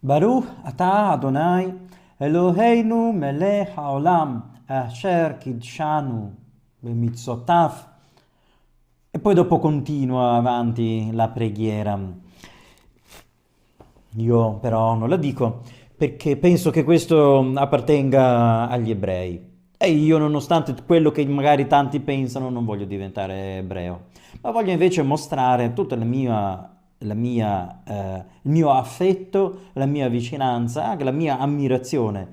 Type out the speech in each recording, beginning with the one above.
Baruch atah Adonai Eloheinu melech haolam asher kidshanu b'mitzvotav. E poi dopo continua avanti la preghiera. Io però non la dico perché penso che questo appartenga agli ebrei. E io, nonostante quello che magari tanti pensano, non voglio diventare ebreo, ma voglio invece mostrare tutta il mio affetto, la mia vicinanza, anche la mia ammirazione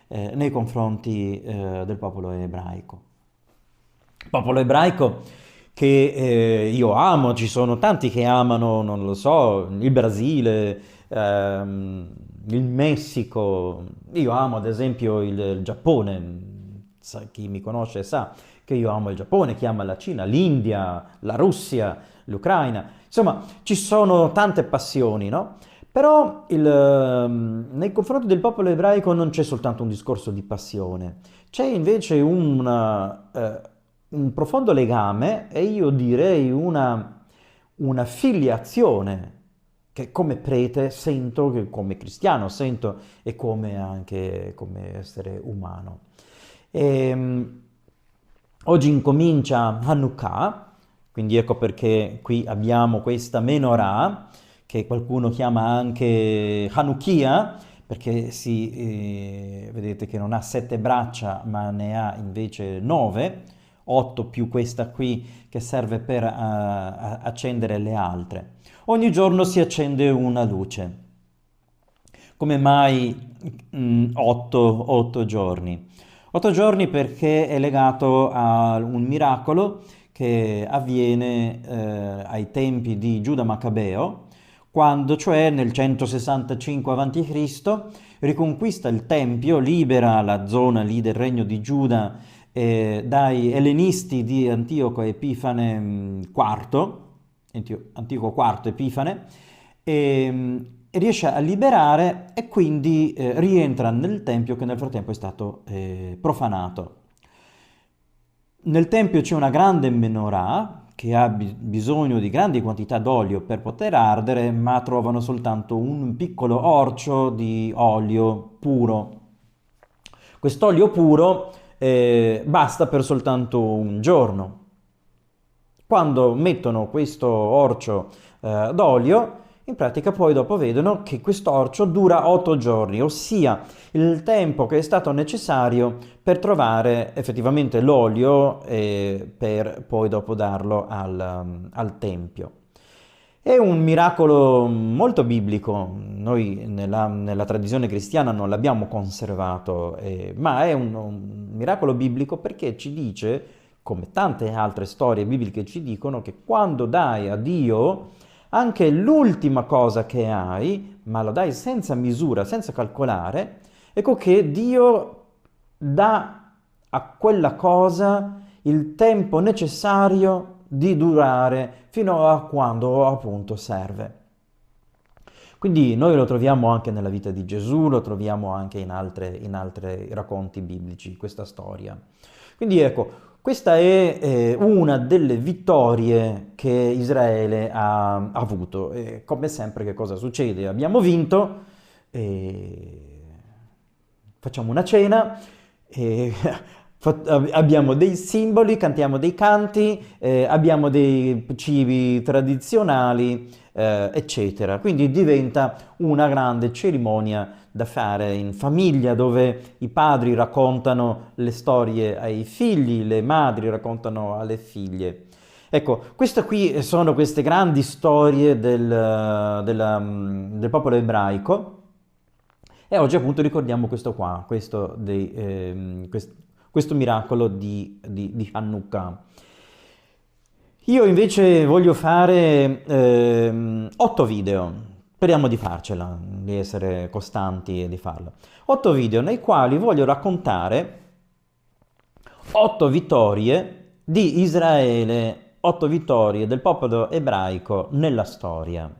nei confronti del popolo ebraico. Popolo ebraico che io amo, ci sono tanti che amano, non lo so, il Brasile, il Messico. Io amo ad esempio il Giappone. Chi mi conosce sa che io amo il Giappone, chi ama la Cina, l'India, la Russia, l'Ucraina. Insomma, ci sono tante passioni, no? Però nei confronti del popolo ebraico non c'è soltanto un discorso di passione, c'è invece un profondo legame e io direi una filiazione che come prete sento, che come cristiano sento e come anche come essere umano. E, oggi incomincia Hanukkah, quindi ecco perché qui abbiamo questa menorah, che qualcuno chiama anche Hanukkah, perché vedete che non ha 7 braccia, ma ne ha invece 9, 8 più questa qui che serve per accendere le altre. Ogni giorno si accende una luce. Come mai 8 giorni? 8 giorni perché è legato a un miracolo che avviene ai tempi di Giuda Maccabeo, quando cioè nel 165 a.C. riconquista il Tempio, libera la zona lì del regno di Giuda dai ellenisti di Antioco Epifane IV, Antioco IV Epifane, e riesce a liberare e quindi rientra nel Tempio che nel frattempo è stato profanato. Nel Tempio c'è una grande menorah che ha bisogno di grandi quantità d'olio per poter ardere, ma trovano soltanto un piccolo orcio di olio puro. Quest'olio puro basta per soltanto un giorno. Quando mettono questo orcio d'olio, in pratica poi dopo vedono che quest'orcio dura 8 giorni, ossia il tempo che è stato necessario per trovare effettivamente l'olio per poi dopo darlo al Tempio. È un miracolo molto biblico, noi nella tradizione cristiana non l'abbiamo conservato, ma è un miracolo biblico perché ci dice, come tante altre storie bibliche ci dicono, che quando dai a Dio anche l'ultima cosa che hai, ma lo dai senza misura, senza calcolare, ecco che Dio dà a quella cosa il tempo necessario di durare fino a quando appunto serve. Quindi noi lo troviamo anche nella vita di Gesù, lo troviamo anche in altri racconti biblici, questa storia. Quindi ecco, questa è una delle vittorie che Israele ha avuto. E come sempre che cosa succede? Abbiamo vinto, e facciamo una cena, e abbiamo dei simboli, cantiamo dei canti, abbiamo dei cibi tradizionali, eccetera. Quindi diventa una grande cerimonia da fare in famiglia, dove i padri raccontano le storie ai figli, le madri raccontano alle figlie. Ecco, queste qui sono queste grandi storie del popolo ebraico e oggi appunto ricordiamo questo qua, questo miracolo di Hanukkah. Io invece voglio fare 8 video, speriamo di farcela, di essere costanti e di farlo. 8 video nei quali voglio raccontare 8 vittorie di Israele, 8 vittorie del popolo ebraico nella storia.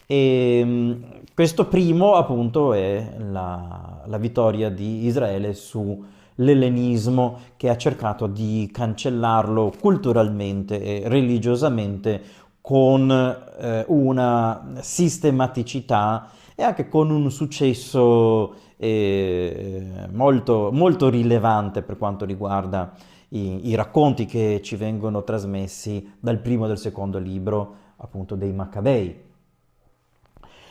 E questo primo appunto è la vittoria di Israele sull'ellenismo che ha cercato di cancellarlo culturalmente e religiosamente con una sistematicità e anche con un successo molto, molto rilevante per quanto riguarda i racconti che ci vengono trasmessi dal primo e dal secondo libro, appunto, dei Maccabei.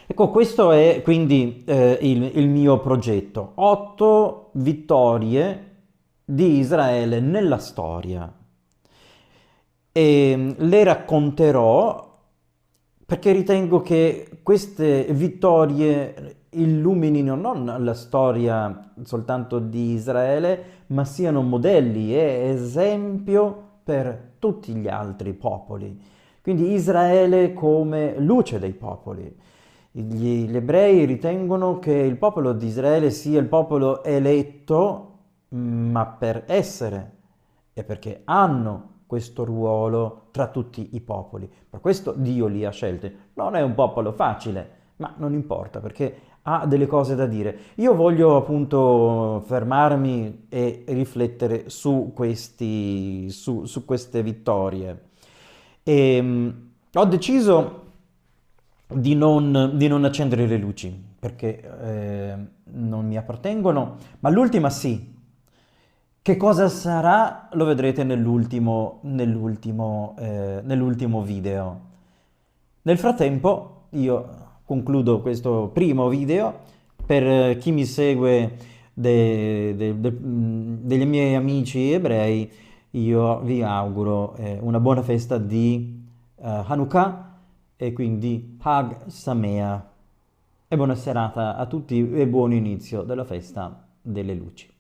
Ecco, questo è quindi il mio progetto. 8 vittorie di Israele nella storia. E le racconterò perché ritengo che queste vittorie illuminino non la storia soltanto di Israele, ma siano modelli e esempio per tutti gli altri popoli. Quindi Israele come luce dei popoli. Gli ebrei ritengono che il popolo di Israele sia il popolo eletto, ma per essere e perché hanno questo ruolo tra tutti i popoli. Per questo Dio li ha scelti. Non è un popolo facile, ma non importa perché ha delle cose da dire. Io voglio appunto fermarmi e riflettere su queste vittorie. Ho deciso di non accendere le luci perché non mi appartengono, ma l'ultima sì. Che cosa sarà lo vedrete nell'ultimo video. Nel frattempo io concludo questo primo video. Per chi mi segue degli miei amici ebrei, io vi auguro una buona festa di Hanukkah e quindi Hag Samea e buona serata a tutti e buon inizio della festa delle luci.